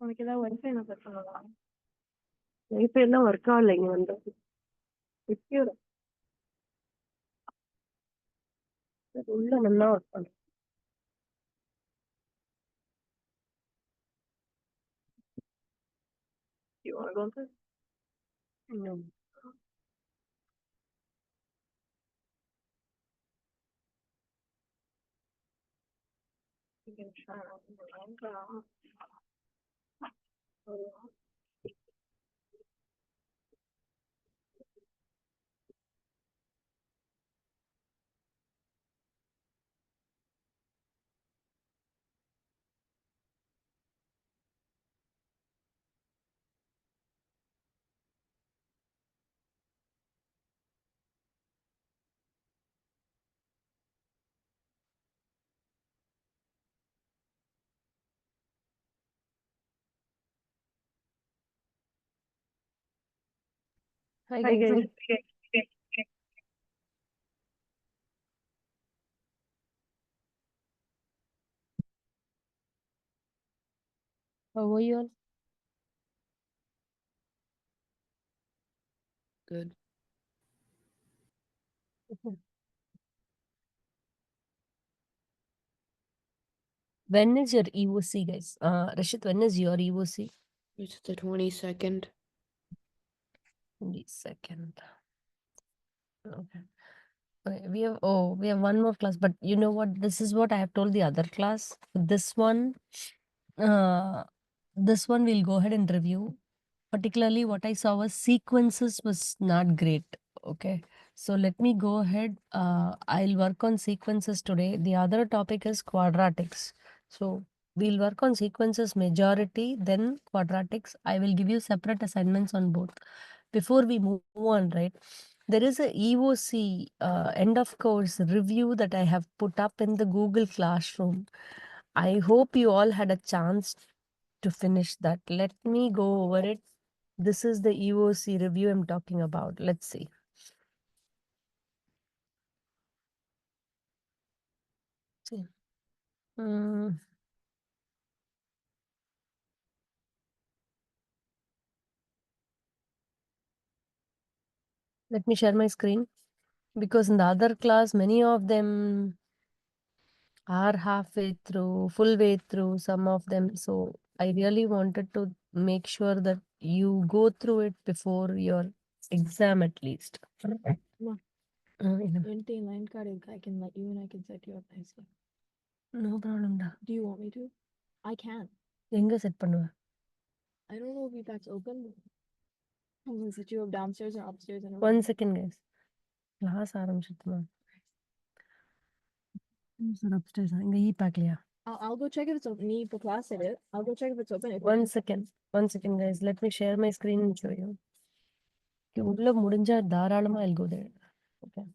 உனக்கு ஏதாவது wifi number சொல்லலாம். வைஃபை எல்லாம் ஒர்க் ஆகல இங்க வந்து. செக்யூர் உள்ள நல்லா ஒர்க் பண்ணும். உனக்கு வந்து இன்னும் Hi Hi guys, guys. how are you all? Good. When is your EOC, guys? Rashid, when is your EOC? It's the 22nd. 22nd. Okay. Okay, we have one more class, but you know what? This is what I have told the other class. Uh, this one we'll go ahead and review. Particularly what I saw was sequences was not great. Okay. So let me go ahead. I'll work on sequences today. The other topic is quadratics. So we'll work on sequences majority, then quadratics. I will give you separate assignments on both. Before we move on, right? There is a EOC end of course review that I have put up in the Google Classroom. I hope you all had a chance to finish that. Let me go over it. This is the EOC review I'm talking about. Let's see. See. Mm, Let me share my screen because in the other class, many of them are halfway through, full way through, some of them. So I really wanted to make sure that you go through it before your exam at least. Wednesday line card, I can let you and I can set you up nicely. No problem. Da. Do you want me to? I can. எங்க set பண்ணுவ? I don't know if that's open. I'm gonna set you up downstairs or upstairs. I don't One know. second, guys. Class ஆரம்பிச்சிட்டுமா? Sir, upstairs. இங்க e-packலையா? I'll go check if it's open. Need for class at it. I'll go check if it's open. One second, guys. Let me share my screen and show you. உள்ள முடிஞ்சா தாராளமா I'll go there. Okay.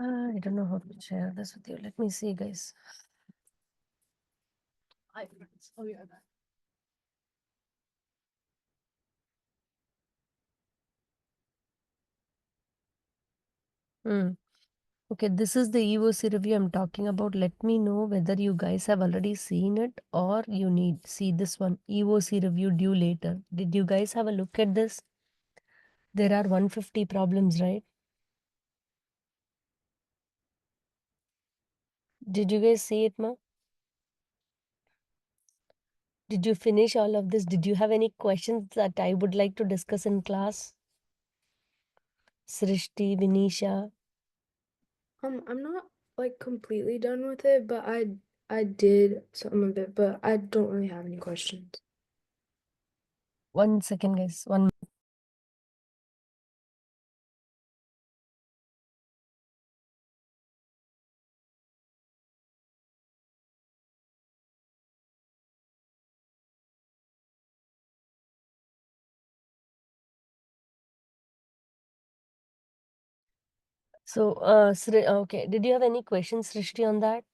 I don't know how to share this with you. Let me see, guys. Hi, friends. Oh, yeah, that. Okay, this is the EOC review I'm talking about. Let me know whether you guys have already seen it or you need see this one EOC review due later. Did you guys have a look at this? There are 150 problems, right? Did you guys see it, ma? Did you finish all of this? Did you have any questions that I would like to discuss in class? Srishti, Vinisha. I'm not like completely done with it, but I did some of it, but I don't really have any questions. One second, guys. One. So, okay. Did you have any questions, Srishti, on that?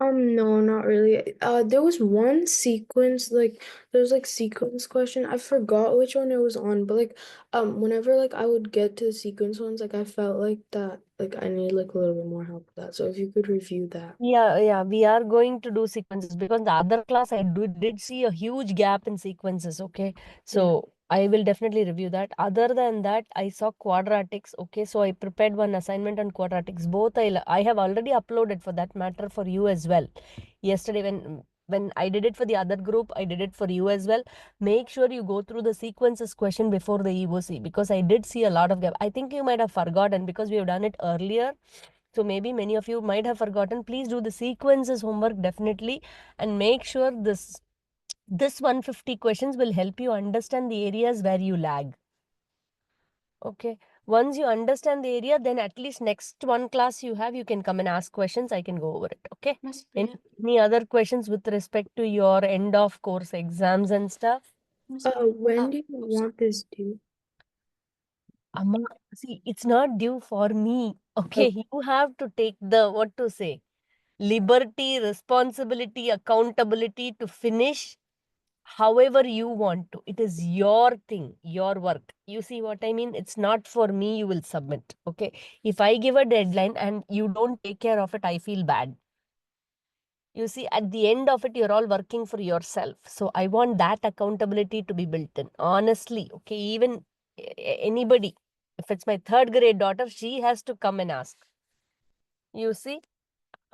No, not really. There was one sequence, like there was like sequence question. I forgot which one it was on, but like whenever like I would get to the sequence ones, like I felt like that like I need like a little bit more help with that. So if you could review that. Yeah, we are going to do sequences because the other class I did see a huge gap in sequences. Okay, so I will definitely review that. Other than that, I saw quadratics. Okay, so I prepared one assignment on quadratics. Both I have already uploaded for that matter for you as well. Yesterday when I did it for the other group, I did it for you as well. Make sure you go through the sequences question before the EOC because I did see a lot of gap. I think you might have forgotten because we have done it earlier. So maybe many of you might have forgotten. Please do the sequences homework definitely and make sure this 150 questions will help you understand the areas where you lag. Okay. Once you understand the area, then at least next one class you have, you can come and ask questions. I can go over it. Okay. Miss Any, Priya. any other questions with respect to your end of course exams and stuff? When do you want this due? Amma, see, it's not due for me. Okay. You have to take the, what to say, liberty, responsibility, accountability to finish however you want to. It is your thing, your work. You see what I mean? It's not for me, you will submit. Okay. If I give a deadline and you don't take care of it, I feel bad. You see, at the end of it, you're all working for yourself. So I want that accountability to be built in. Honestly, okay, even anybody, if it's my third grade daughter, she has to come and ask. You see?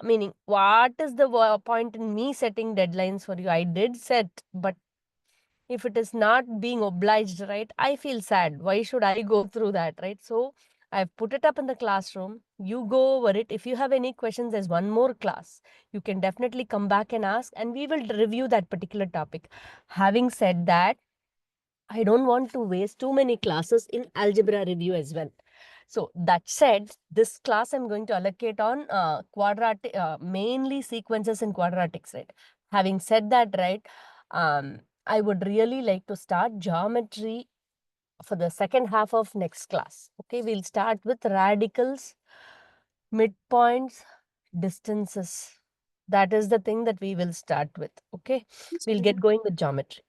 Meaning, what is the point in me setting deadlines for you? I did set, but if it is not being obliged, right, I feel sad. Why should I go through that, right? So I've put it up in the classroom. You go over it. If you have any questions, there's one more class. You can definitely come back and ask, and we will review that particular topic. Having said that, I don't want to waste too many classes in algebra review as well. So that said, this class I'm going to allocate on quadratic, mainly sequences and quadratics, right? Having said that, right, I would really like to start geometry for the second half of next class. Okay, we'll start with radicals, midpoints, distances. That is the thing that we will start with. Okay, we'll get going with geometry.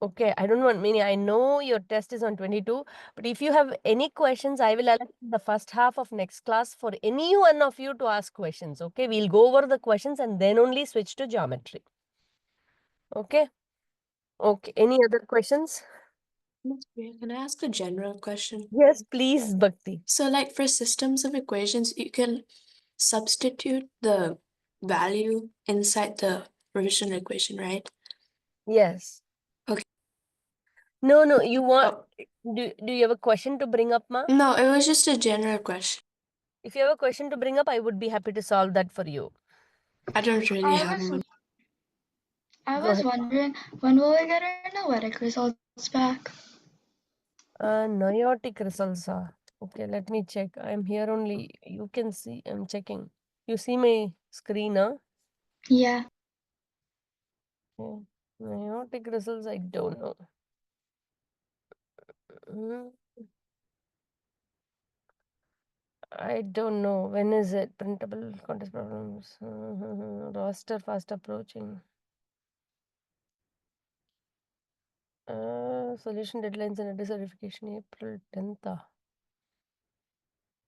Okay, I don't want, meaning I know your test is on 22, but if you have any questions, I will allocate the first half of next class for any one of you to ask questions. Okay, we'll go over the questions and then only switch to geometry. Okay, okay, any other questions? Miss Priya, can I ask a general question? Yes, please, Bhakti. So, like for systems of equations, you can substitute the value inside the original equation, right? Yes. Okay. No, you want, do you have a question to bring up, Ma? No, it was just a general question. If you have a question to bring up, I would be happy to solve that for you. I don't really have one. I Go was ahead. wondering, when will we get our noetic results back? Noetic results are. Okay, let me check. I'm here only. You can see, I'm checking. You see my screen, huh? Yeah. Okay. Meiotic results, I don't know. Mm, I don't know. When is it? Printable contest problems. Roster fast approaching. Solution deadlines and address verification April 10th.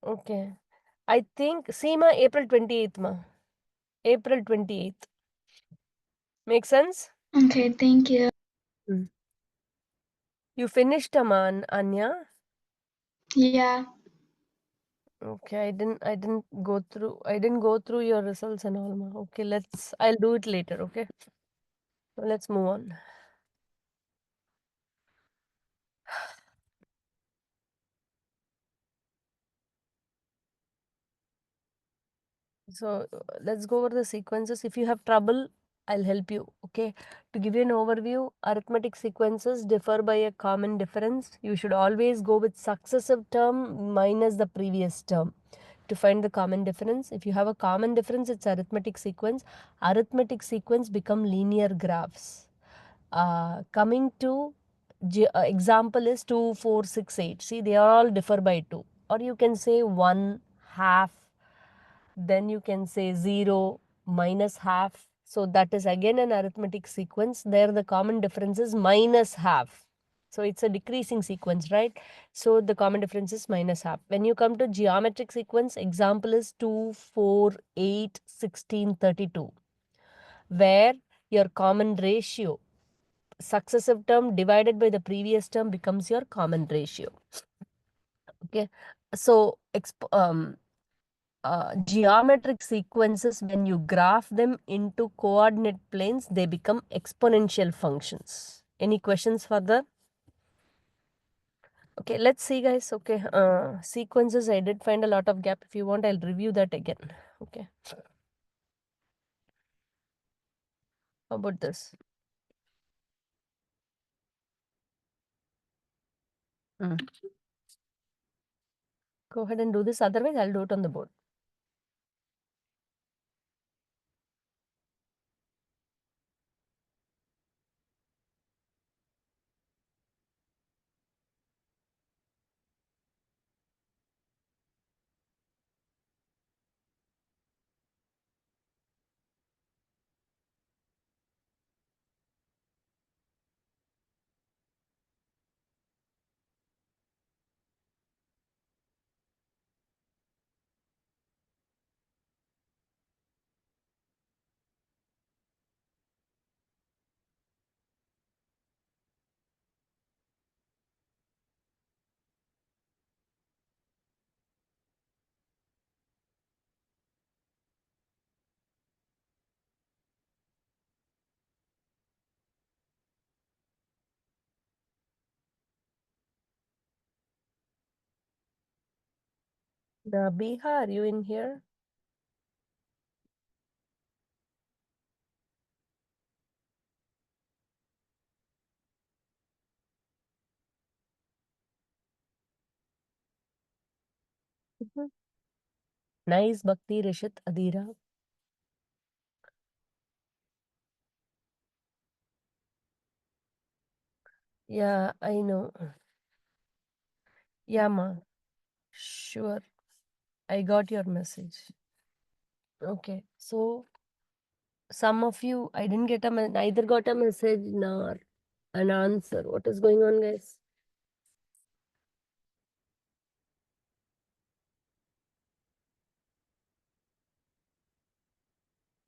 Okay. I think, see ma, April 28th ma. April 28th. Make sense? Okay, thank you. You finished, man, Anya? Yeah. Okay, I didn't go through your results and all, ma. Okay, I'll do it later, okay? So let's move on. So let's go over the sequences. If you have trouble, I'll help you, okay? To give you an overview, arithmetic sequences differ by a common difference. You should always go with successive term minus the previous term to find the common difference. If you have a common difference, it's arithmetic sequence. Arithmetic sequence become linear graphs. Coming to example is 2, 4, 6, 8. See, they are all differ by 2. Or you can say 1, half, then you can say 0, minus half. So that is again an arithmetic sequence. There the common difference is minus half. So it's a decreasing sequence, right? So the common difference is minus half. When you come to geometric sequence, example is 2, 4, 8, 16, 32, where your common ratio, successive term divided by the previous term, becomes your common ratio. Okay, so geometric sequences, when you graph them into coordinate planes, they become exponential functions. Any questions further? Okay, let's see, guys. Okay, sequences, I did find a lot of gap. If you want, I'll review that again. Okay, how about this? Go ahead and do this, otherwise I'll do it on the board. Biha, are you in here? Nice, Bhakti, Rishit, Adira. Yeah, I know. Yeah, ma. Sure. I got your message. Okay. So some of you, I didn't get neither got a message nor an answer. What is going on, guys?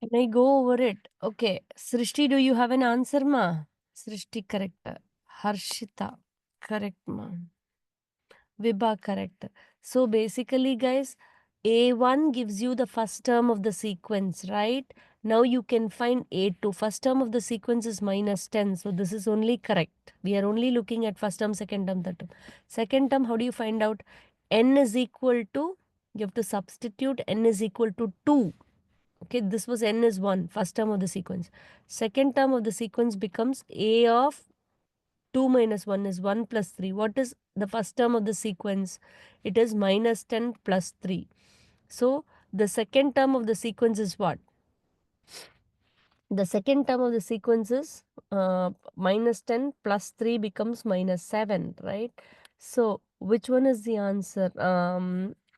Can I go over it? Okay. Srishti, do you have an answer, ma? Srishti, correct. Harshita, correct, ma. Vibha, correct. So basically, guys, A1 gives you the first term of the sequence, right? Now you can find A2. First term of the sequence is minus 10. So this is only correct. We are only looking at first term, second term, third term. Second term, how do you find out? N is equal to, you have to substitute N is equal to 2. Okay, this was N is 1, first term of the sequence. Second term of the sequence becomes A of 2 minus 1 is 1 plus 3. What is the first term of the sequence? It is minus 10 plus 3. So the second term of the sequence is what? The second term of the sequence is minus 10 plus 3 becomes minus 7, right? So which one is the answer?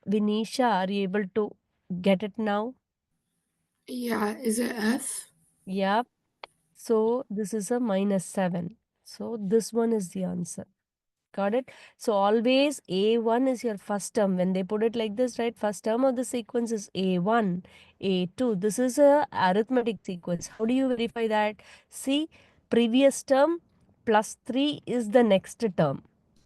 Vinisha, are you able to get it now? Yeah, is it F? Yep. So this is a minus 7. So this one is the answer. Got it? So always A1 is your first term. When they put it like this, right? First term of the sequence is A1, A2. This is a arithmetic sequence. How do you verify that? See, previous term plus 3 is the next term.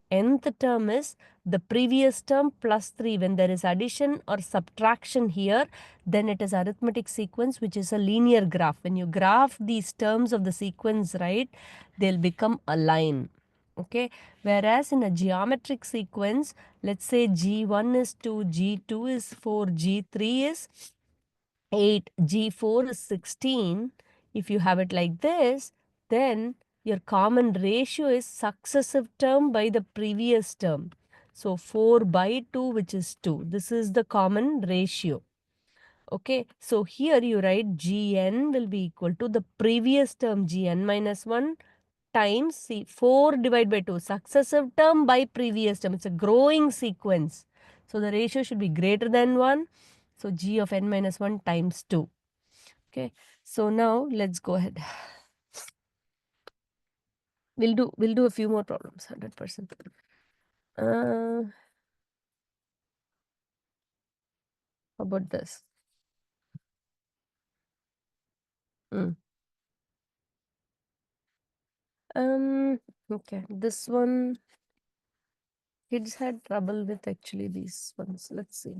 Nth term is the previous term plus 3. When there is addition or subtraction here, then it is arithmetic sequence, which is a linear graph. When you graph these terms of the sequence, right, they'll become a line. Okay, whereas in a geometric sequence, let's say G1 is 2, G2 is 4, G3 is 8, G4 is 16. If you have it like this, then your common ratio is successive term by the previous term. So 4 by 2, which is 2. This is the common ratio. Okay, so here you write Gn will be equal to the previous term Gn minus 1 times, see, 4 divided by 2, successive term by previous term. It's a growing sequence. So the ratio should be greater than 1. So G of n minus 1 times 2. Okay, so now let's go ahead. We'll do a few more problems, 100%. How about this? Okay, this one kids had trouble with actually these ones. Let's see.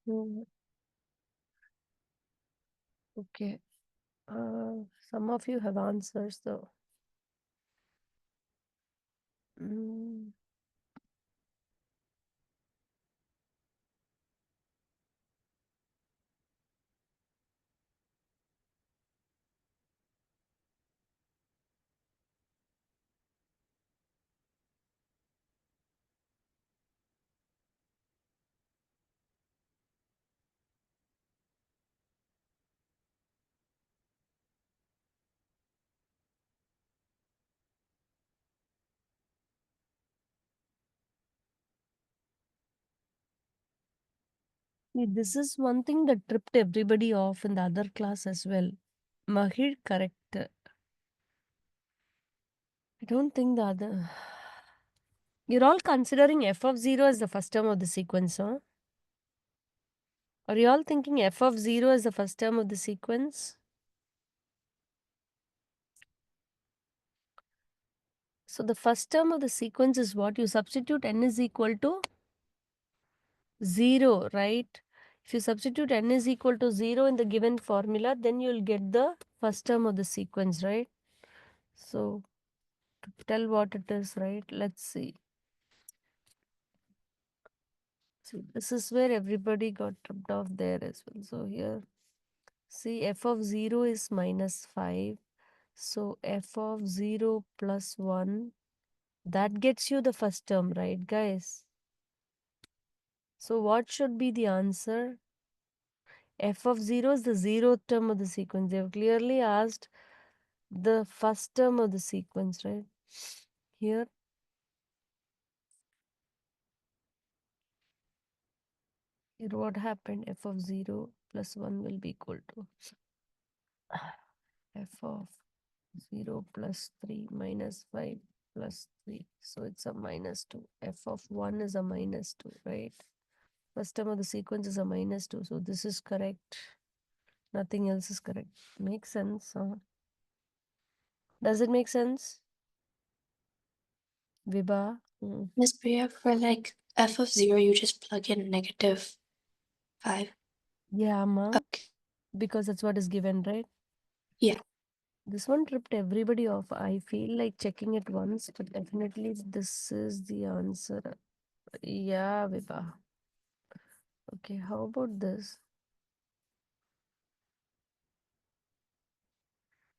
Hmm, okay. Some of you have answers though. Mm, See, this is one thing that tripped everybody off in the other class as well. Mahir, correct. I don't think the other. You're all considering f of 0 as the first term of the sequence, huh? Are you all thinking f of 0 as the first term of the sequence? So the first term of the sequence is what? You substitute n is equal to 0, right? If you substitute n is equal to 0 in the given formula, then you'll get the first term of the sequence, right? So to tell what it is, right? Let's see. See, this is where everybody got tripped off there as well. So here, see, f of 0 is minus 5. So f of 0 plus 1, that gets you the first term, right, guys? So what should be the answer? F of 0 is the 0th term of the sequence. They have clearly asked the first term of the sequence, right? Here, what happened? F of 0 plus 1 will be equal to f of 0 plus 3 minus 5 plus 3. So it's a minus 2. F of 1 is a minus 2, right? First term of the sequence is a minus 2. So this is correct. Nothing else is correct. Makes sense, huh? Does it make sense? Vibha? Miss Priya, for like f of 0, you just plug in -5. Yeah, ma. Okay. Because that's what is given, right? Yeah. This one tripped everybody off. I feel like checking it once, but definitely this is the answer. Yeah, Vibha. Okay, how about this?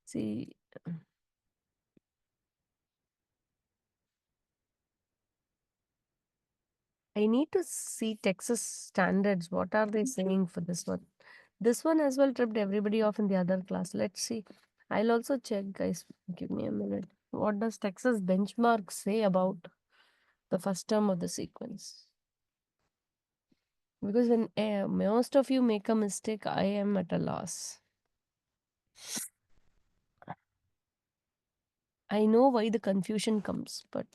See, I need to see Texas standards. What are they saying for this one? This one as well tripped everybody off in the other class. Let's see. I'll also check, guys. Give me a minute. What does Texas benchmark say about the first term of the sequence? Because when most of you make a mistake, I am at a loss. I know why the confusion comes, but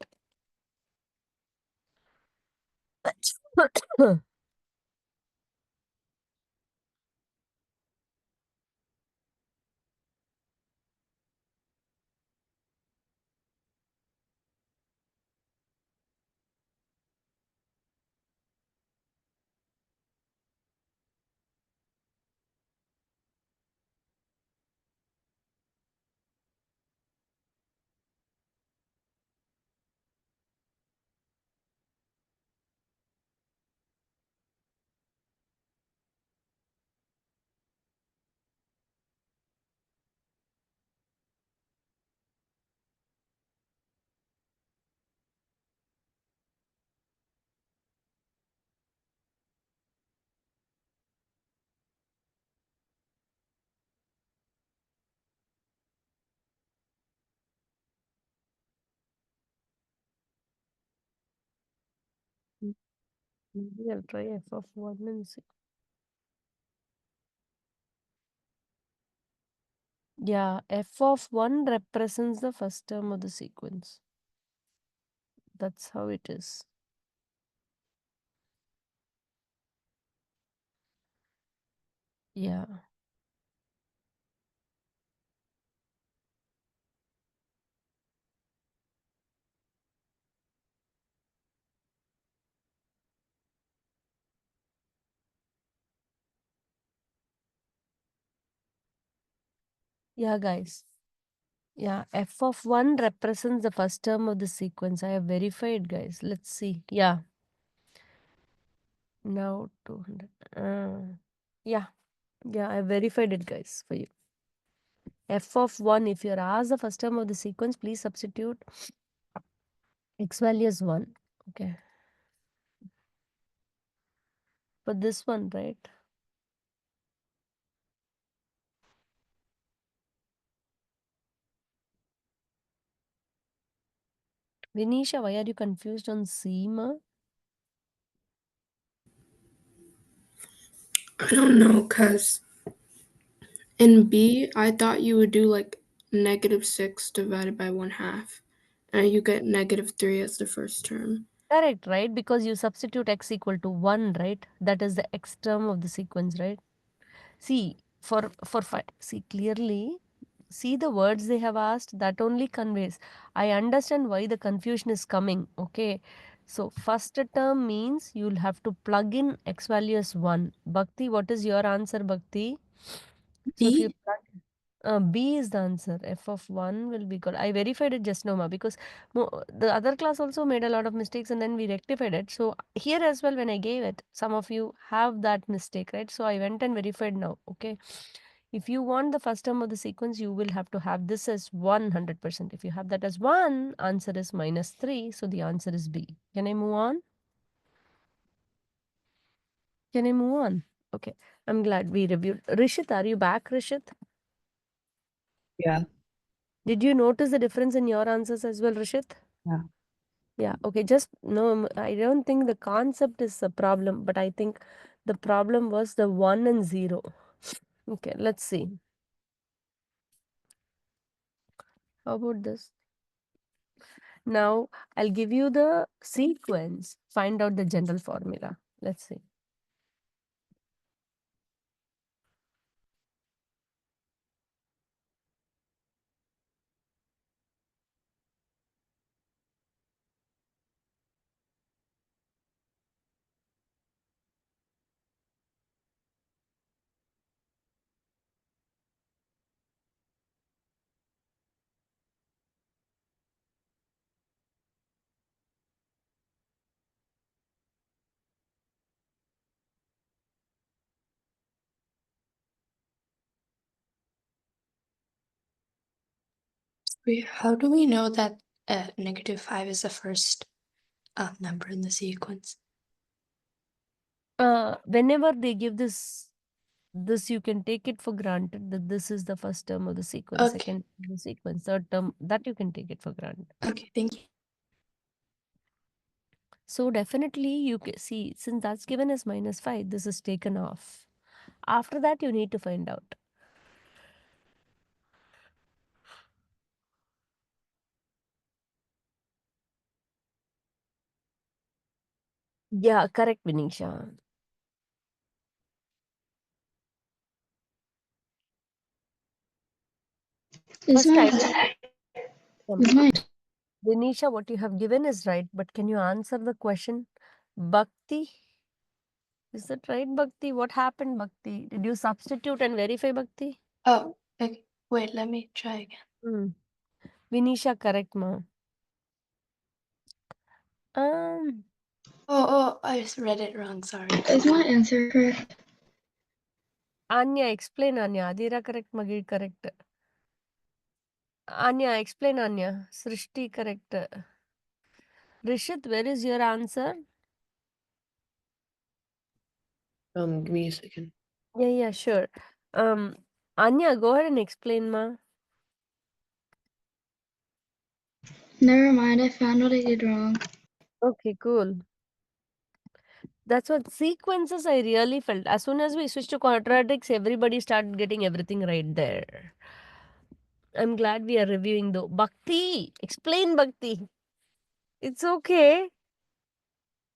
maybe I'll try f of 1 and see. Yeah, f of 1 represents the first term of the sequence. That's how it is. Yeah. Yeah, guys. Yeah, f of 1 represents the first term of the sequence. I have verified, guys. Let's see. Yeah. Now 200. Yeah. Yeah, I verified it, guys, for you. F of 1, if you're asked the first term of the sequence, please substitute x value as 1. Okay. For this one, right? Vinisha, why are you confused on SEMA? I don't know, cause in B, I thought you would do like -6 divided by 1/2, and you get -3 as the first term. Correct, right? Because you substitute x equal to 1, right? That is the x term of the sequence, right? See, see clearly, see the words they have asked, that only conveys. I understand why the confusion is coming, okay? So first term means you'll have to plug in x value as 1. Bhakti, what is your answer, Bhakti? So if you B? plug B is the answer. F of 1 will be good. I verified it just now, ma, because the other class also made a lot of mistakes and then we rectified it. So here as well, when I gave it, some of you have that mistake, right? So I went and verified now, okay? If you want the first term of the sequence, you will have to have this as 100%. If you have that as 1, answer is -3. So the answer is B. Can I move on? Can I move on? Okay. I'm glad we reviewed. Rishit, are you back, Rishit? Yeah, Did you notice the difference in your answers as well, Rishit? yeah. Yeah, okay, just no, I don't think the concept is a problem, but I think the problem was the 1 and 0. Okay, let's see. How about this? Now, I'll give you the sequence, find out the general formula. Let's see. How do we know that -5 is the first number in the sequence? Whenever they give this you can take it for granted that this is the first term of the sequence, Okay. second term of the sequence, third term, that you can take it for granted. Okay, thank you. So definitely you can see, since that's given as -5, this is taken off. After that, you need to find out. Yeah, correct, Vinisha. Is First, my I answer will. is my Vinisha, what you have given is right, but can you answer the question? Bhakti? Is that right, Bhakti? What happened, Bhakti? Did you substitute and verify, Bhakti? Oh, okay. Wait, let me try again. Vinisha, correct, ma. Um, Oh, I just read it wrong. Sorry. is my answer correct? Anya, explain, Anya. Adira, correct, Magid, correct. Anya, explain, Anya. Srishti, correct. Rishit, where is your answer? Give me a second. Yeah, sure. Anya, go ahead and explain, ma. Never mind, I found what I did wrong. Okay, cool. That's what sequences I really felt. As soon as we switched to quadratics, everybody started getting everything right there. I'm glad we are reviewing though. Bhakti, explain Bhakti. It's okay.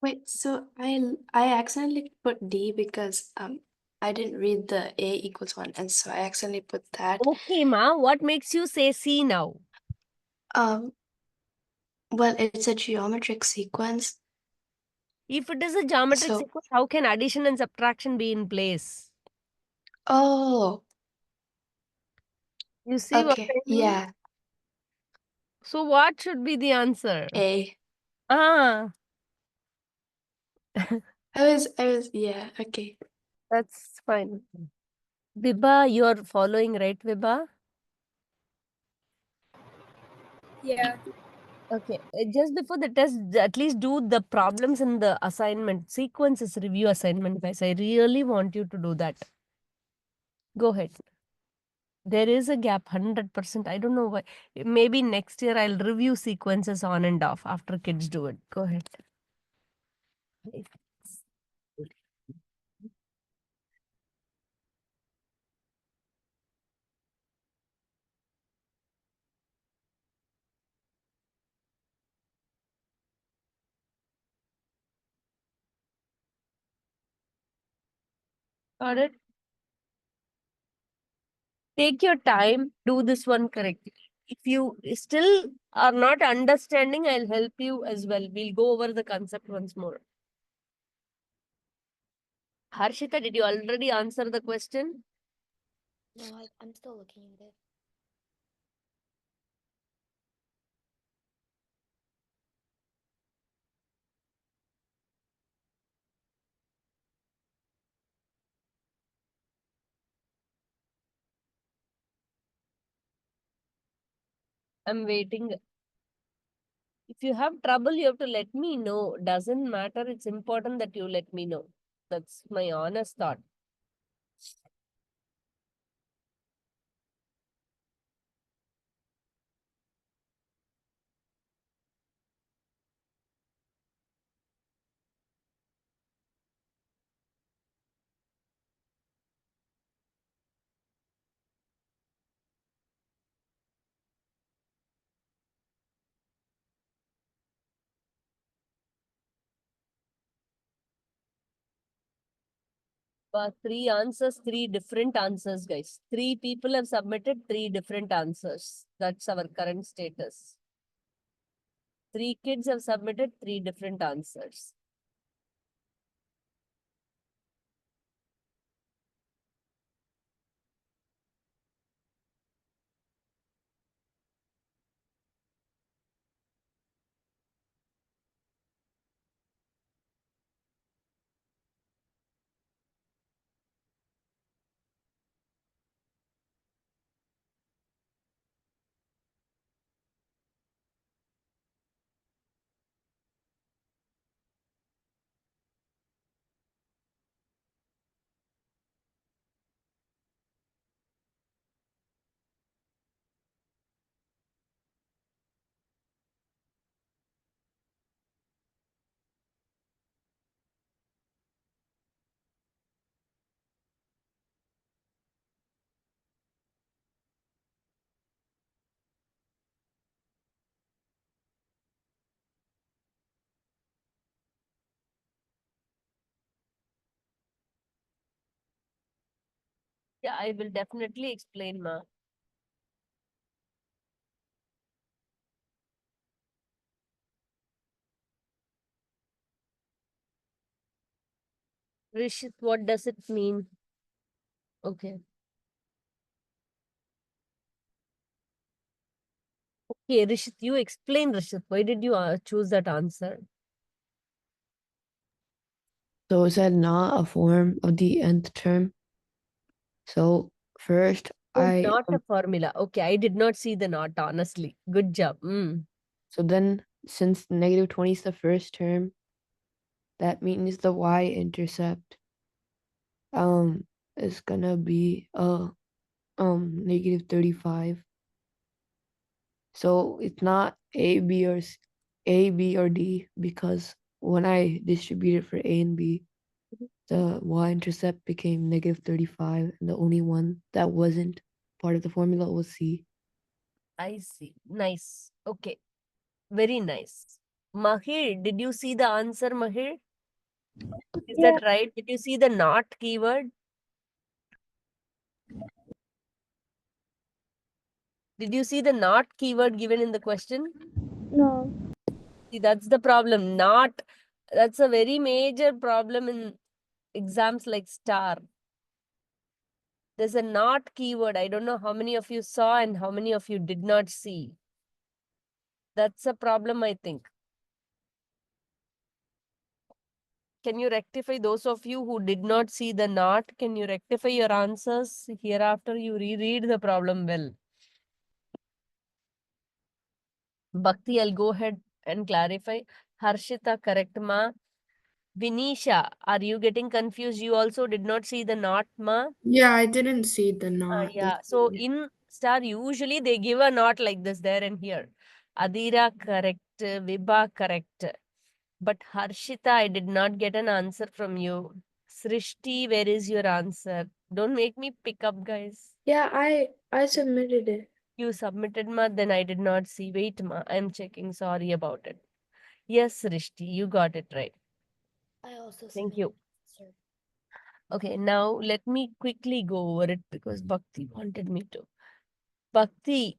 Wait, so I accidentally put D because I didn't read the A = 1, and so I accidentally put that. Okay, ma. What makes you say C now? Well, it's a geometric sequence. If it is a geometric So, sequence, how can addition and subtraction be in place? oh, You see what okay, I mean? yeah, So what should be the answer? A. Ah, Yeah, okay. that's fine. Vibha, you're following, right, Vibha? Yeah. Okay, just before the test, at least do the problems in the assignment. Sequences review assignment, guys. I really want you to do that. Go ahead. There is a gap, 100%. I don't know why. Maybe next year I'll review sequences on and off after kids do it. Go ahead. Got it? Take your time, do this one correctly. If you still are not understanding, I'll help you as well. We'll go over the concept once more. Harshita, did you already answer the question? No, I'm still looking at it. I'm waiting. If you have trouble, you have to let me know. Doesn't matter. It's important that you let me know. That's my honest thought. Three answers, three different answers, guys. Three people have submitted three different answers. That's our current status. Three kids have submitted three different answers. Yeah, I will definitely explain, ma. Rishit, what does it mean? Okay. Okay, Rishit, you explain, Rishit. Why did you choose that answer? So is that not a form of the nth term? So first Oh, not a formula. Okay, I did not see the not, honestly. Good job. so then since negative 20 is the first term, that means the y-intercept is gonna be negative 35. So it's not A, B, or D because when I distributed for A and B, the y-intercept became negative 35, and the only one that wasn't part of the formula was C. I see. Nice. Okay. Very nice. Mahir, did you see the answer, Mahir? Is Yeah. that right? Did you see the not keyword? Did you see the not keyword given in the question? No. See, that's the problem. Not, that's a very major problem in exams like STAR. There's a not keyword. I don't know how many of you saw and how many of you did not see. That's a problem, I think. Can you rectify those of you who did not see the not? Can you rectify your answers? Hereafter, you reread the problem well. Bhakti, I'll go ahead and clarify. Harshita, correct, ma. Vinisha, are you getting confused? You also did not see the not, ma? Yeah, I didn't see the not. Yeah, so in STAR, usually they give a not like this there and here. Adira, correct. Vibha, correct. But Harshita, I did not get an answer from you. Srishti, where is your answer? Don't make me pick up, guys. Yeah, I submitted it. You submitted, ma, then I did not see. Wait, ma, I'm checking. Sorry about it. Yes, Srishti, you got it right. I also Thank you. submitted, sir. Okay, now let me quickly go over it because Bhakti wanted me to. Bhakti,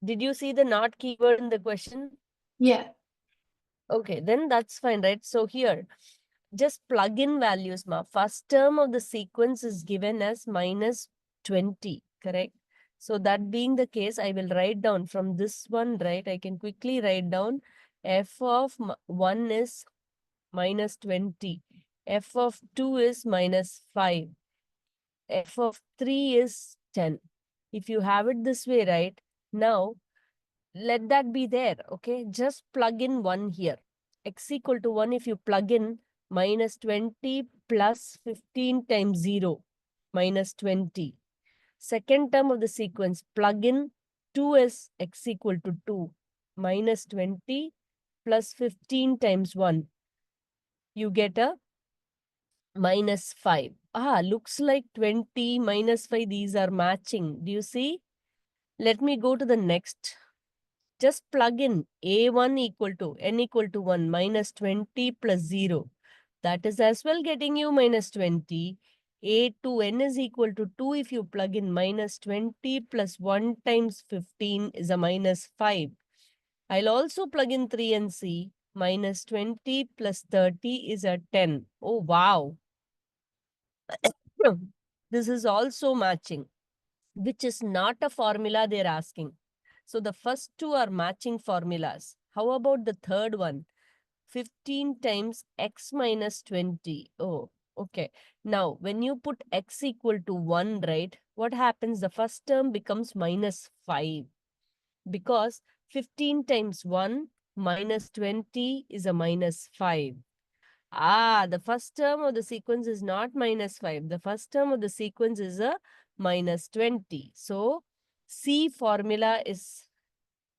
did you see the not keyword in the question? Yeah. Okay, then that's fine, right? So here, just plug in values, ma. First term of the sequence is given as minus 20, correct? So that being the case, I will write down from this one, right? I can quickly write down f of 1 is minus 20. F of 2 is minus 5. F of 3 is 10. If you have it this way, right? Now, let that be there, okay? Just plug in 1 here. X equal to 1, if you plug in minus 20 plus 15 times 0, minus 20. Second term of the sequence, plug in 2 is x equal to 2, minus 20 plus 15 times 1. You get a minus 5. Looks like 20 minus 5, these are matching. Do you see? Let me go to the next. Just plug in a1 equal to n equal to 1 minus 20 plus 0. That is as well getting you minus 20. A2n is equal to 2 if you plug in minus 20 plus 1 times 15 is a minus 5. I'll also plug in 3 and c. Minus 20 plus 30 is a 10. Oh, wow. This is also matching, which is not a formula they're asking. So the first two are matching formulas. How about the third one? 15 times x minus 20. Oh, okay. Now, when you put x equal to 1, right, what happens? The first term becomes minus 5 because 15 times 1 minus 20 is a minus 5. The first term of the sequence is not minus 5. The first term of the sequence is a minus 20. So, C formula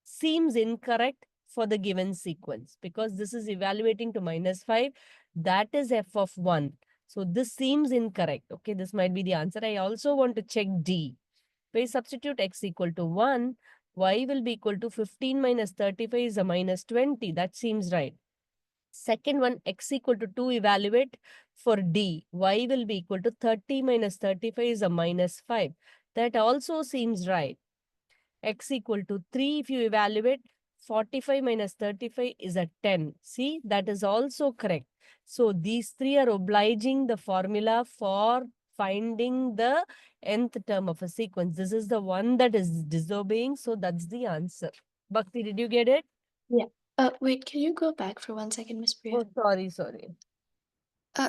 seems incorrect for the given sequence because this is evaluating to minus 5. That is f of 1. So, this seems incorrect. Okay, this might be the answer. I also want to check D. We substitute x equal to 1. Y will be equal to 15 minus 35 is a minus 20. That seems right. Second one, x equal to 2, evaluate. for D, y will be equal to 30 minus 35 is a minus 5. That also seems right. X equal to 3, if you evaluate, 45 minus 35 is a 10. See, that is also correct. So these three are obliging the formula for finding the nth term of a sequence. This is the one that is disobeying, so that's the answer. Bhakti, did you get it? Yeah. Wait, can you go back for 1 second, Miss Priya? Oh, sorry.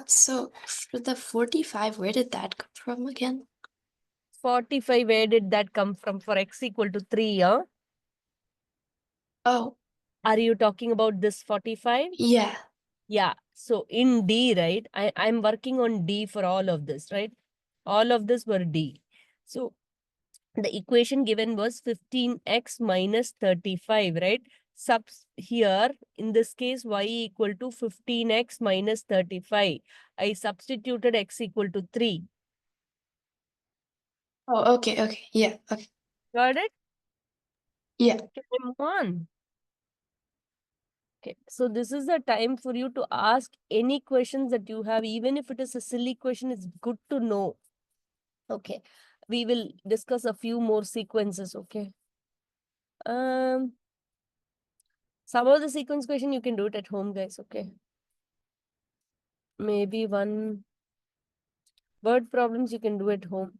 So for the 45, where did that come from again? 45, where did that come from for x equal to 3, huh? Oh, Are you talking about this 45? yeah. Yeah. So in D, right? I'm working on D for all of this, right? All of this were D. So the equation given was 15x minus 35, right? Subs here, in this case, y equal to 15x minus 35. I substituted x equal to 3. Oh, okay. Yeah, okay. Got it? Yeah. Okay, move on. Okay, so this is the time for you to ask any questions that you have. Even if it is a silly question, it's good to know. Okay, we will discuss a few more sequences, okay? Some of the sequence question you can do it at home, guys, okay? Maybe one word problems you can do at home.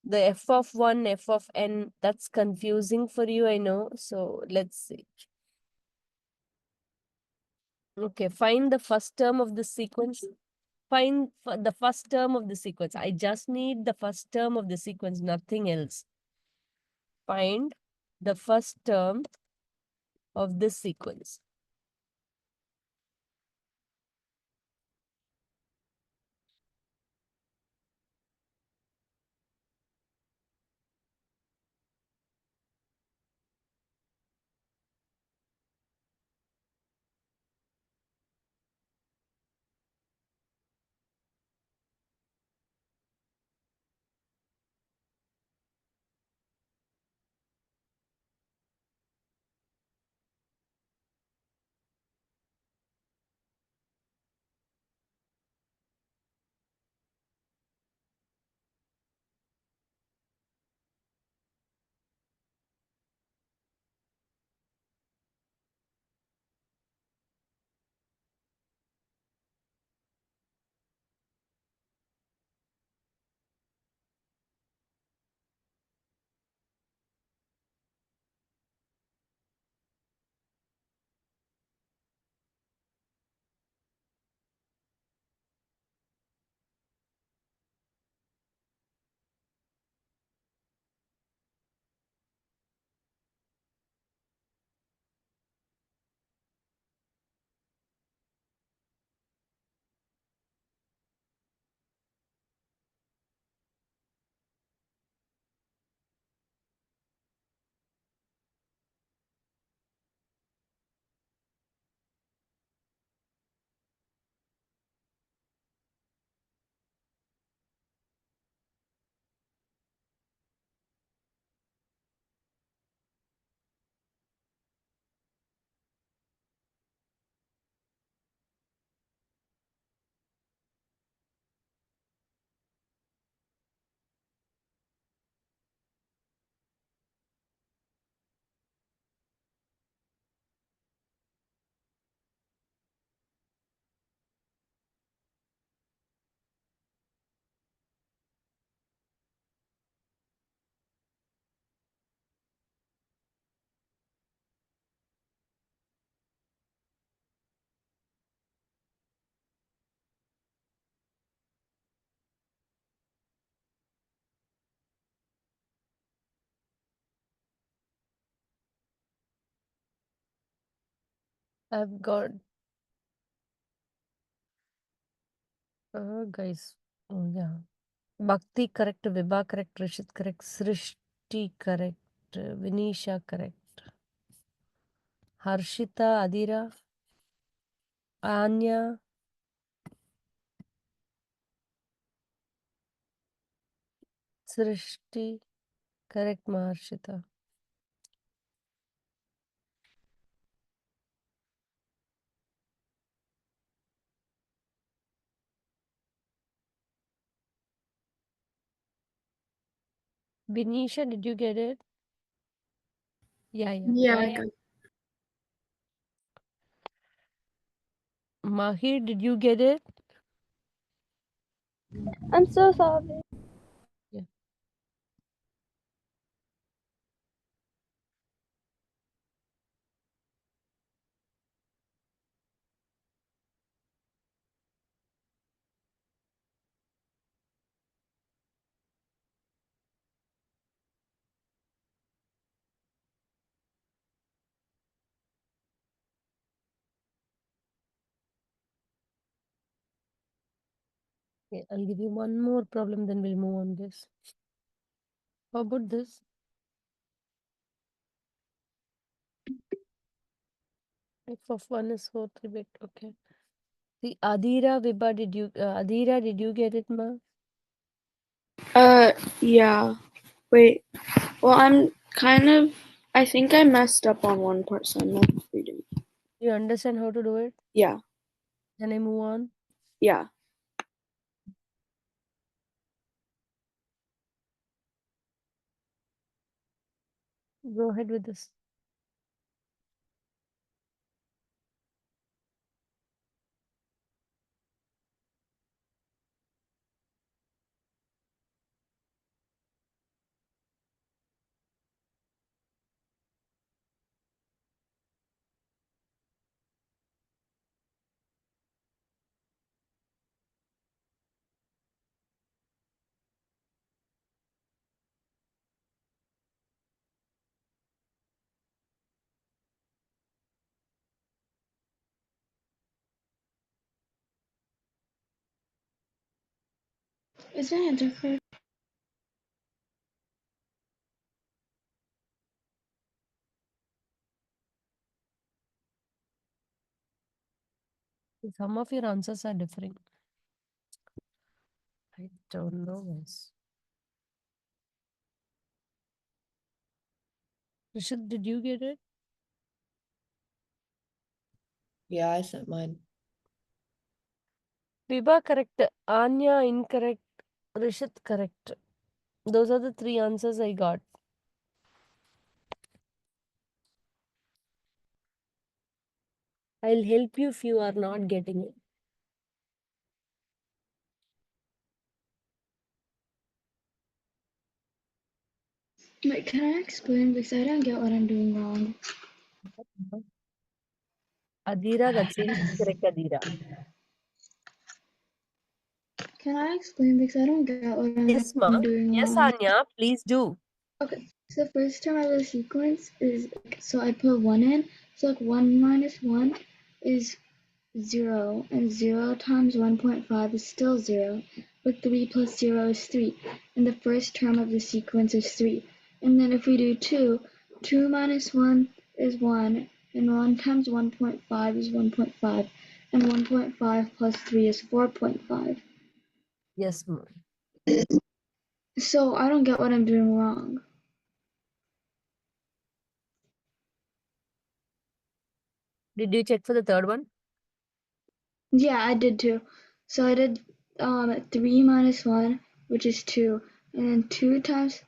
The f of 1, f of n, that's confusing for you, I know. So let's see. Okay, find the first term of the sequence. Find the first term of the sequence. I just need the first term of the sequence, nothing else. Find the first term of this sequence. I've got, guys, oh yeah. Bhakti correct, Vibha correct, Rishit correct, Srishti correct, Vinisha correct, Harshita, Adira, Anya, Srishti correct, Maharshita. Vinisha, did you get it? Yeah. Yeah, I got Mahir, did you get it? I'm so sorry. Yeah. Okay, I'll give you one more problem, then we'll move on this. How about this? F of 1 is 4 3 bit. Okay. The Adira Vibha, Adira, did you get it, ma? yeah. Wait. Well, I think I messed up on one part, so I'm not reading. You understand how to do it? Yeah. Can I move on? Yeah. Go ahead with this. Is my answer correct? Some of your answers are different. I don't know, guys. Rishit, did you get it? Yeah, I sent mine. Vibha correct. Anya incorrect. Rishit correct. Those are the 3 answers I got. I'll help you if you are not getting it. Wait, can I explain? Because I don't get what I'm doing wrong. Adira, that's incorrect, Adira. Can I explain? Because I don't get what I'm Yes, ma. doing Yes, wrong. Anya, please do. Okay, so the first term of the sequence is, so I put 1 in. So like 1 minus 1 is 0, and 0 times 1.5 is still 0, but 3 plus 0 is 3, and the first term of the sequence is 3. And then if we do 2, 2 minus 1 is 1, and 1 times 1.5 is 1.5, and 1.5 plus 3 is 4.5. Yes, ma. So I don't get what I'm doing wrong. Did you check for the third one? Yeah, I did too. So I did 3 minus 1, which is 2, and then 2 times,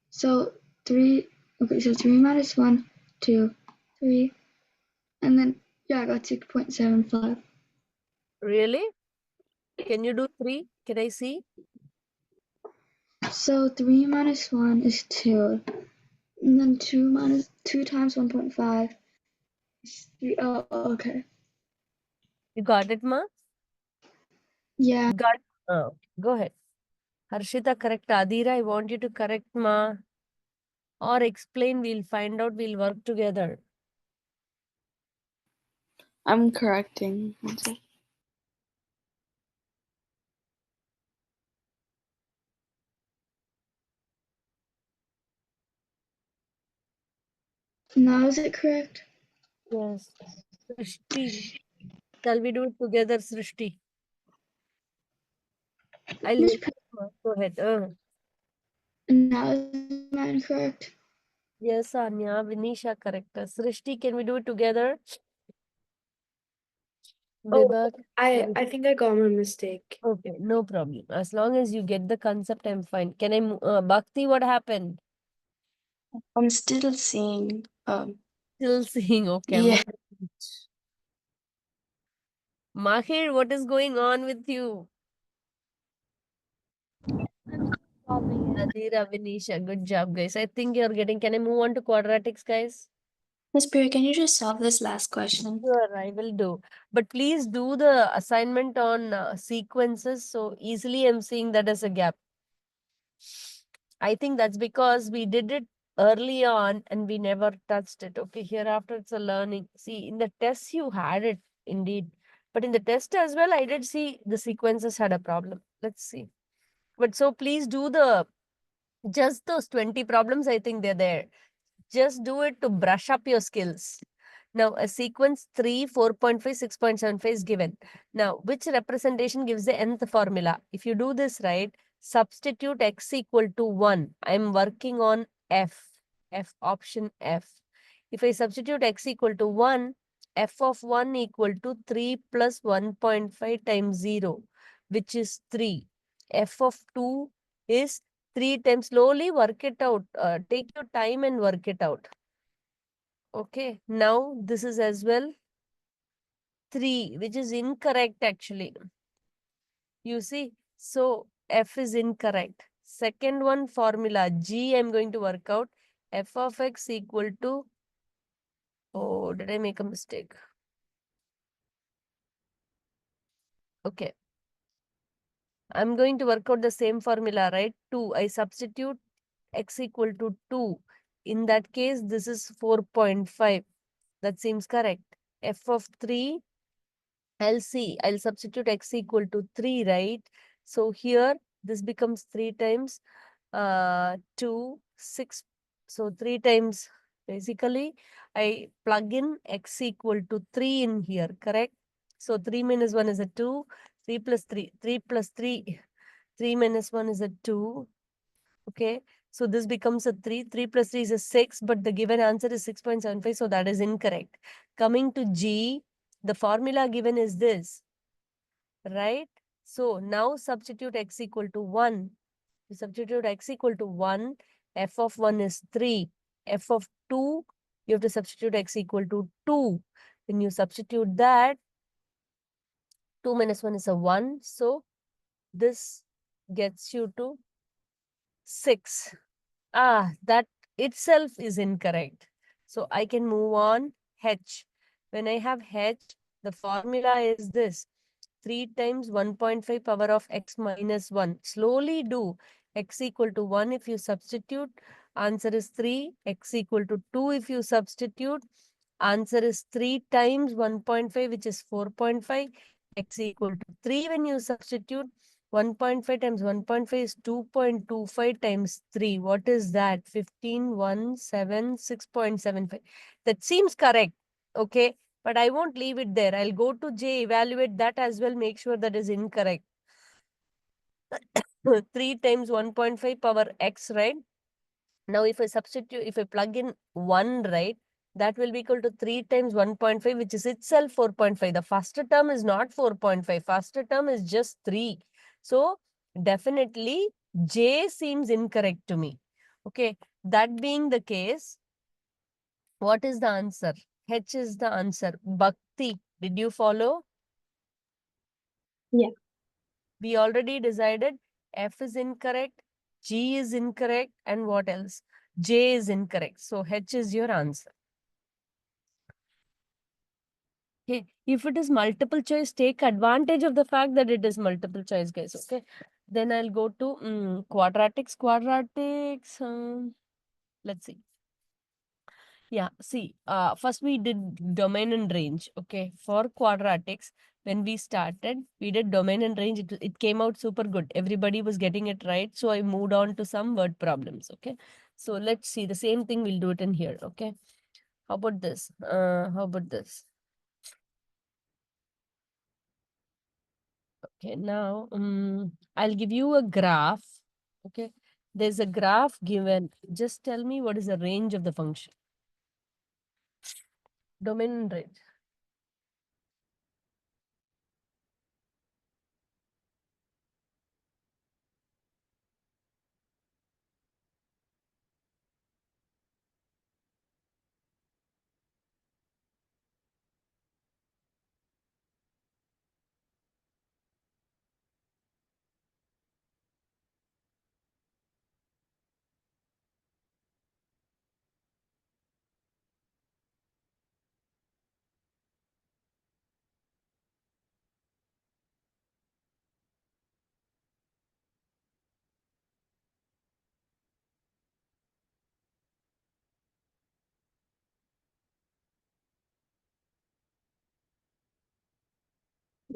so 3, okay, so 3 minus 1, 2, 3, and then, yeah, I got 6.75. Really? Can you do 3? Can I see? So 3 minus 1 is 2, and then 2 times 1.5 is 3. Oh, okay. You got it, ma? Yeah. Got. Oh, go ahead. Harshita, correct. Adira, I want you to correct, ma. Or explain. We'll find out. We'll work together. I'm correcting. One sec. Now is it correct? Yes. Srishti. Shall we do it together, Srishti? I'll Miss help you, ma. Go ahead. Now is mine correct? Yes, Anya. Vinisha, correct. Srishti, can we do it together? Vibhag? I think I got my mistake. Okay, no problem. As long as you get the concept, I'm fine. Can I, Bhakti, what happened? I'm still seeing. Still seeing, okay. Yeah. Mahir, what is going on with you? Nadira, Vinisha, good job, guys. I think you're getting. Can I move on to quadratics, guys? Miss Priya, can you just solve this last question? Sure, I will do. But please do the assignment on sequences. So easily I'm seeing that as a gap. I think that's because we did it early on and we never touched it. Okay, hereafter it's a learning. See, in the test you had it indeed. But in the test as well, I did see the sequences had a problem. Let's see. But so please do the just those 20 problems, I think they're there. Just do it to brush up your skills. Now, a sequence 3, 4.5, 6.75 is given. Now, which representation gives the nth formula? If you do this right, substitute x equal to 1. I'm working on F. Option F. If I substitute x equal to 1, f of 1 equal to 3 plus 1.5 times 0, which is 3. F of 2 is 3 times. Slowly work it out. Take your time and work it out. Okay, now this is as well 3, which is incorrect actually. You see, so F is incorrect. Second one formula G, I'm going to work out. F of x equal to, oh, did I make a mistake? Okay. I'm going to work out the same formula, right? 2, I substitute x equal to 2. In that case, this is 4.5. That seems correct. F of 3, I'll see. I'll substitute x equal to 3, right? So here, this becomes 3 times 2, 6. So 3 times, basically, I plug in x equal to 3 in here, correct? So 3 minus 1 is a 2. 3 plus 3. 3 plus 3. 3 minus 1 is a 2. Okay. So this becomes a 3. 3 plus 3 is a 6. But the given answer is 6.75. So that is incorrect. Coming to G, the formula given is this, right? So now substitute x equal to 1. You substitute x equal to 1. F of 1 is 3. F of 2, you have to substitute x equal to 2. When you substitute that, 2 minus 1 is a 1. So this gets you to 6. That itself is incorrect. So I can move on. H. When I have H, the formula is this. 3 times 1.5 power of x minus 1. Slowly do. X equal to 1 if you substitute. Answer is 3. X equal to 2 if you substitute. Answer is 3 times 1.5, which is 4.5. X equal to 3 when you substitute. 1.5 times 1.5 is 2.25 times 3. What is that? 15, 1, 7, 6.75. That seems correct. Okay. But I won't leave it there. I'll go to J, evaluate that as well, make sure that is incorrect. 3 times 1.5 power x, right? Now, if I substitute, if I plug in 1, right, that will be equal to 3 times 1.5, which is itself 4.5. The first term is not 4.5. First term is just 3. So, definitely, J seems incorrect to me. Okay. That being the case, what is the answer? H is the answer. Bhakti, did you follow? Yeah. We already decided F is incorrect, G is incorrect, and what else? J is incorrect. So H is your answer. Okay. If it is multiple choice, take advantage of the fact that it is multiple choice, guys. Okay. Then I'll go to quadratics. Let's see. Yeah, see, first we did domain and range. Okay, for quadratics, when we started, we did domain and range. It came out super good. Everybody was getting it right. So I moved on to some word problems. Okay, so let's see the same thing. We'll do it in here. Okay, how about this? How about this? Okay, now I'll give you a graph. Okay, there's a graph given. Just tell me what is the range of the function. Domain and range.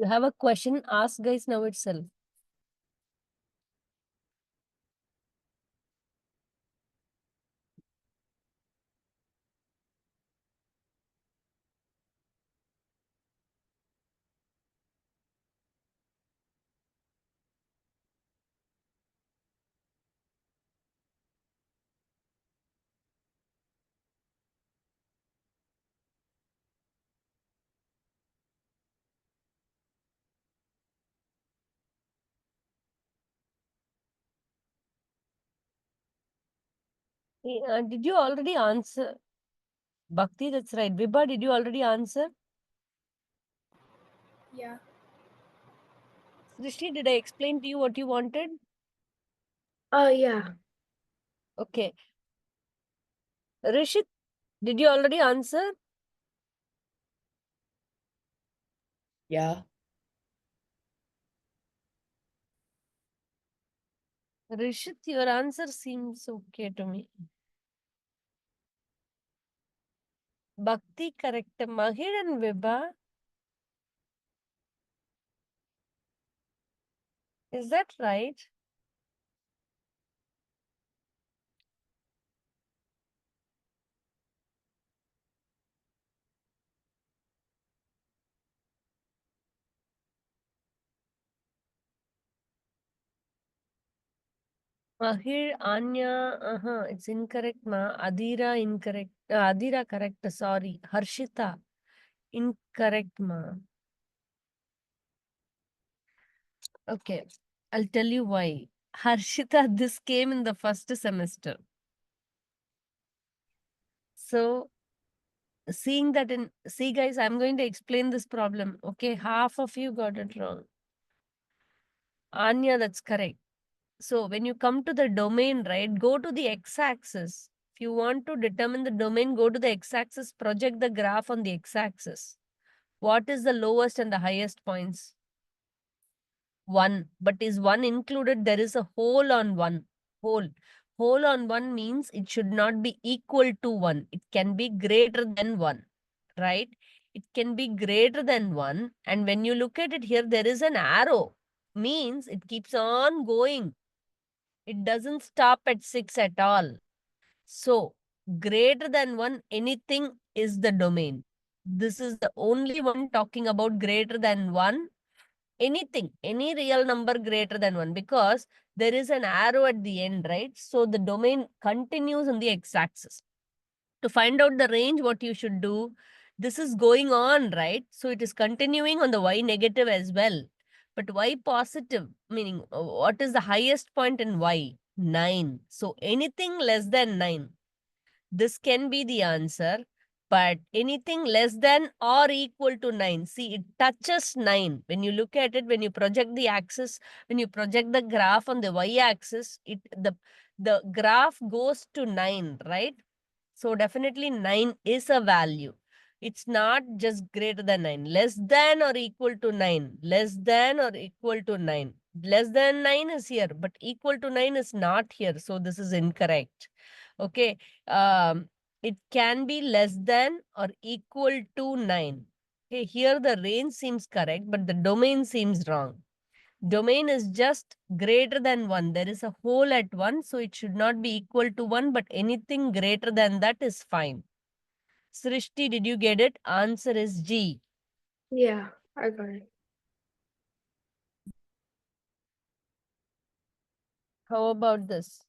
You have a question? Ask guys now itself. Did you already answer? Bhakti, that's right. Vibha, did you already answer? Yeah. Srishti, did I explain to you what you wanted? Yeah. Okay. Rishit, did you already answer? Yeah. Rishit, your answer seems okay to me. Bhakti, correct. Mahir and Vibha, is that right? Mahir, Anya, it's incorrect, ma. Adira, incorrect. Adira, correct. Sorry. Harshita, incorrect, ma. Okay, I'll tell you why. Harshita, this came in the first semester. So, see guys, I'm going to explain this problem. Okay, half of you got it wrong. Anya, that's correct. So, when you come to the domain, right, go to the x-axis. If you want to determine the domain, go to the x-axis, project the graph on the x-axis. What is the lowest and the highest points? 1. But is 1 included? There is a hole on 1. Hole. Hole on 1 means it should not be equal to 1. It can be greater than 1. Right? It can be greater than 1. And when you look at it here, there is an arrow. Means it keeps on going. It doesn't stop at 6 at all. So, greater than 1, anything is the domain. This is the only one talking about greater than 1. Anything, any real number greater than 1, because there is an arrow at the end, right? So the domain continues on the x-axis. To find out the range, what you should do, this is going on, right? So it is continuing on the y negative as well. But y positive, meaning what is the highest point in y? 9. So anything less than 9. This can be the answer, but anything less than or equal to 9. See, it touches 9. When you look at it, when you project the axis, when you project the graph on the y-axis, the graph goes to 9, right? So definitely 9 is a value. It's not just greater than 9. Less than or equal to 9. Less than or equal to 9. Less than 9 is here, but equal to 9 is not here. So this is incorrect. Okay. It can be less than or equal to 9. Okay, here the range seems correct, but the domain seems wrong. Domain is just greater than 1. There is a hole at 1, so it should not be equal to 1, but anything greater than that is fine. Srishti, did you get it? Answer is G. Yeah, I got it. How about this?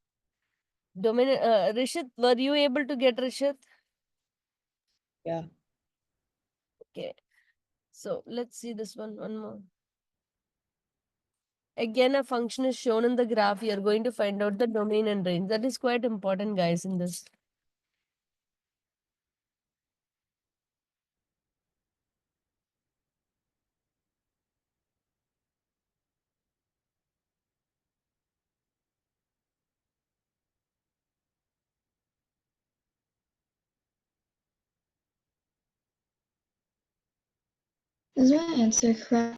Domain, Rishit, were you able to get Rishit? Yeah. Okay. So let's see this one more. Again, a function is shown in the graph. You're going to find out the domain and range. That is quite important, guys, in this. Is my answer correct?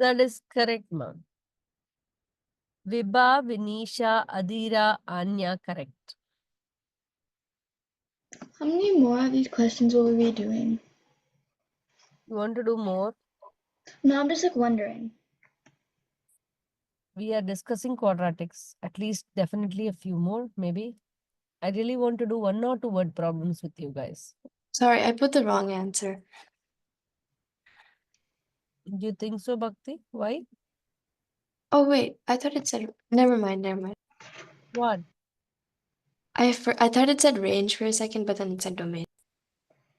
That is correct, ma'am. Vibha, Vinisha, Adira, Anya, correct. How many more of these questions will we be doing? You want to do more? No, I'm just like wondering. We are discussing quadratics. At least definitely a few more, maybe. I really want to do 1 or 2 word problems with you guys. Sorry, I put the wrong answer. Do you think so, Bhakti? Why? Oh wait, I thought it said. Never mind. Never mind. What? I thought it said range for a second, but then it said domain.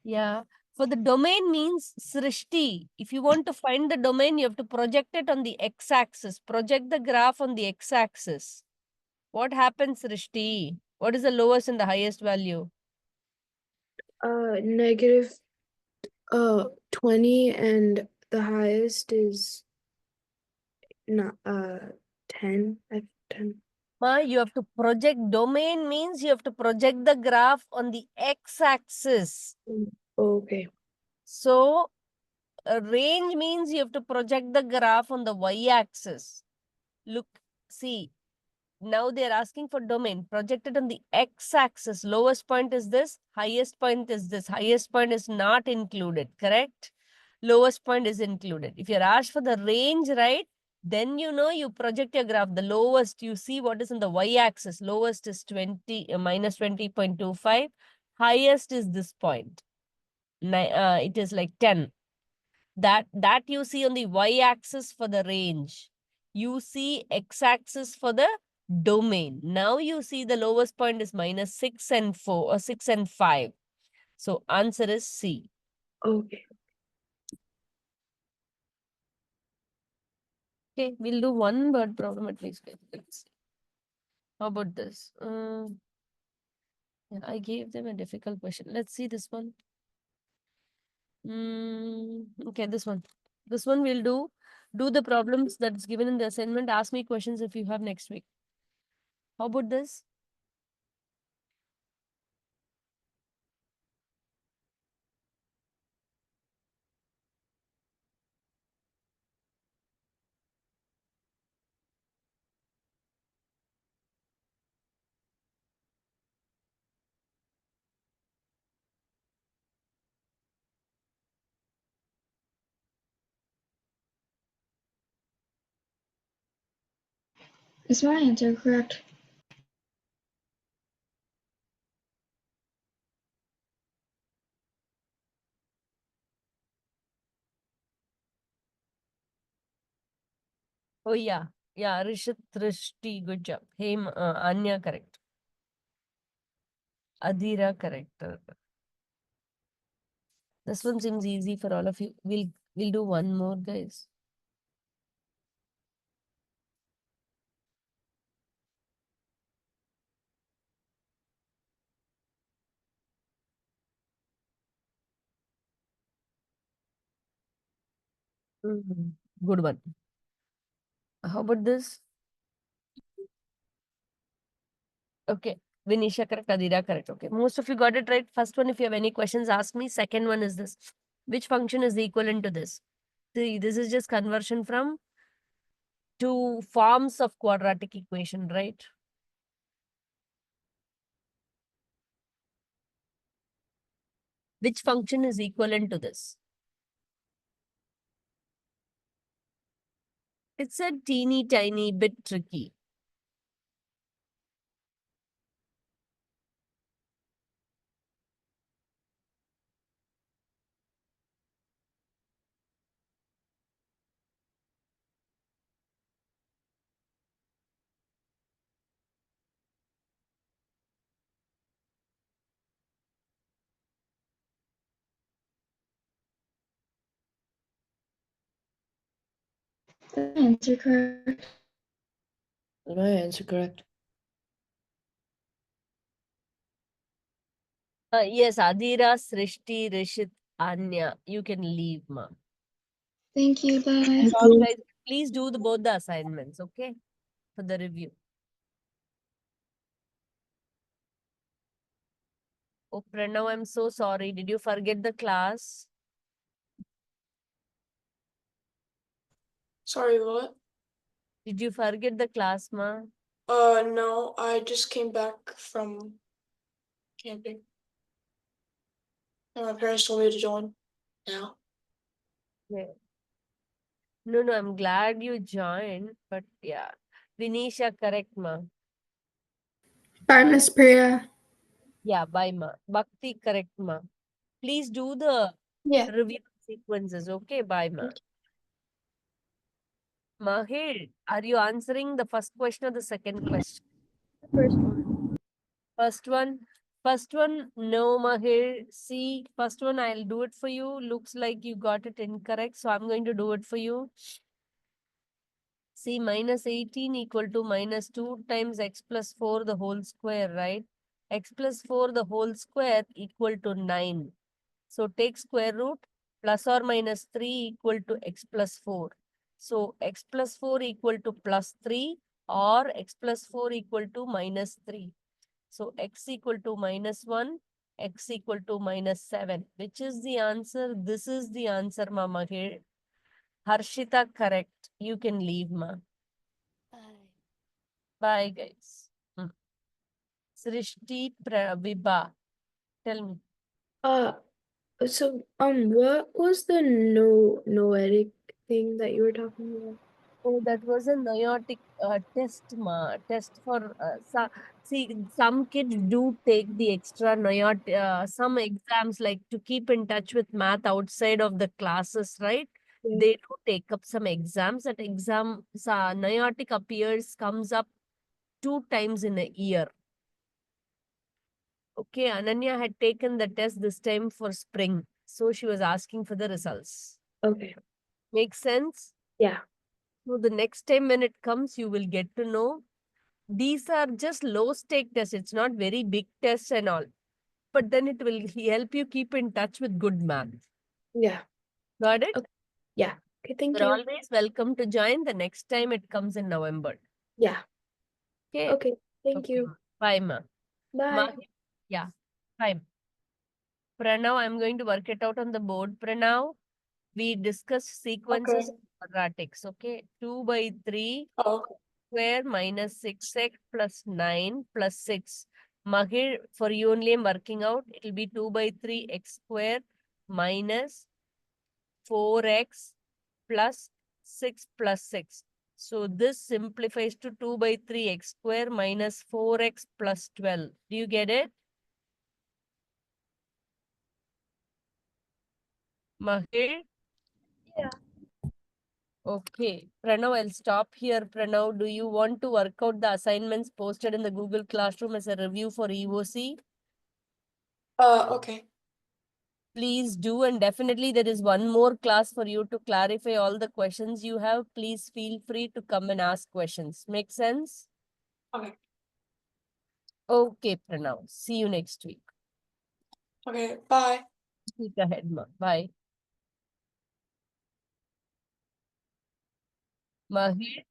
Yeah. For the domain means srishti. If you want to find the domain, you have to project it on the x-axis. Project the graph on the x-axis. What happens, Srishti? What is the lowest and the highest value? Negative 20, and the highest is not 10. 10. Ma, you have to project. Domain means you have to project the graph on the x-axis. Okay. So, range means you have to project the graph on the y-axis. Look, see, now they're asking for domain. Projected on the x-axis. Lowest point is this. Highest point is this. Highest point is not included, correct? Lowest point is included. If you're asked for the range, right? Then you know you project your graph. The lowest, you see what is in the y-axis. Lowest is 20, minus 20.25. Highest is this point. It is like 10. That you see on the y-axis for the range. You see x-axis for the domain. Now you see the lowest point is minus 6 and 4 or 6 and 5. So answer is C. Okay. Okay, we'll do 1 word problem at least. Let's see. How about this? Yeah, I gave them a difficult question. Let's see this one. Okay, this one. This one we'll do. Do the problems that's given in the assignment. Ask me questions if you have next week. How about this? Is my answer correct? Oh, yeah. Yeah, Rishit, Trishti, good job. Hey, Anya, correct. Adira, correct. This one seems easy for all of you. We'll do 1 more, guys. Good one. How about this? Okay. Vinisha, correct. Adira, correct. Okay. Most of you got it right. First one, if you have any questions, ask me. Second one is this. Which function is equivalent to this? See, this is just conversion from 2 forms of quadratic equation, right? Which function is equivalent to this? It's a teeny tiny bit tricky. Is my answer correct? Is my answer correct? Yes, Adira, Srishti, Rishit, Anya. You can leave, ma. Thank you, bye. Sure, guys. Please do both the assignments, okay? For the review. Oh, Pranav, I'm so sorry. Did you forget the class? Sorry, what? Did you forget the class, ma? No, I just came back from camping. And my parents told me to join now. Yeah. No, I'm glad you joined, but yeah. Vinisha, correct, ma. Bye, Miss Priya. Yeah, bye, ma. Bhakti, correct, ma. Please do the Yeah. review sequences, okay? Bye, ma. Mahir, are you answering the first question or the second question? First one. First one. First one, no, Mahir. See, first one, I'll do it for you. Looks like you got it incorrect, so I'm going to do it for you. See, minus 18 equal to minus 2 times x plus 4 the whole square, right? X plus 4 the whole square equal to 9. So take square root, plus or minus 3 equal to x plus 4. So x plus 4 equal to plus 3 or x plus 4 equal to minus 3. So x equal to minus 1, x equal to minus 7. Which is the answer? This is the answer, Mama here. Harshita, correct. You can leave, ma. Bye. Bye, guys. Srishti Vibha, tell me. So what was the noetic thing that you were talking about? Oh, that was a noiotic test, ma. Test for see, some kids do take the extra noiot. Some exams, like to keep in touch with math outside of the classes, right? Yeah. They do take up some exams. That exam, noiotic appears, comes up 2 times in a year. Okay, Ananya had taken the test this time for spring, so she was asking for the results. Okay. Makes sense? Yeah. So the next time when it comes, you will get to know. These are just low stake tests. It's not very big tests and all. But then it will help you keep in touch with good math. Yeah. Got it? Okay. Yeah. Okay, thank You're you. always welcome to join the next time it comes in November. Yeah. Okay? Okay, thank Okay. you. Bye, ma. Bye. Yeah. Bye. Pranav, I'm going to work it out on the board. Pranav, we discussed sequences of quadratics. Okay. 2 by 3 square minus 6x plus 9 plus 6. Mahir, for you only I'm working out. It will be 2 by 3 x square minus 4x plus 6 plus 6. So this simplifies to 2 by 3 x square minus 4x plus 12. Do you get it? Mahir? Yeah. Okay. Pranav, I'll stop here. Pranav, do you want to work out the assignments posted in the Google Classroom as a review for EOC? Okay. Please do, and definitely there is one more class for you to clarify all the questions you have. Please feel free to come and ask questions. Make sense? Okay. Okay, Pranav. See you next week. Okay, bye. Week ahead, ma. Bye. Mahir.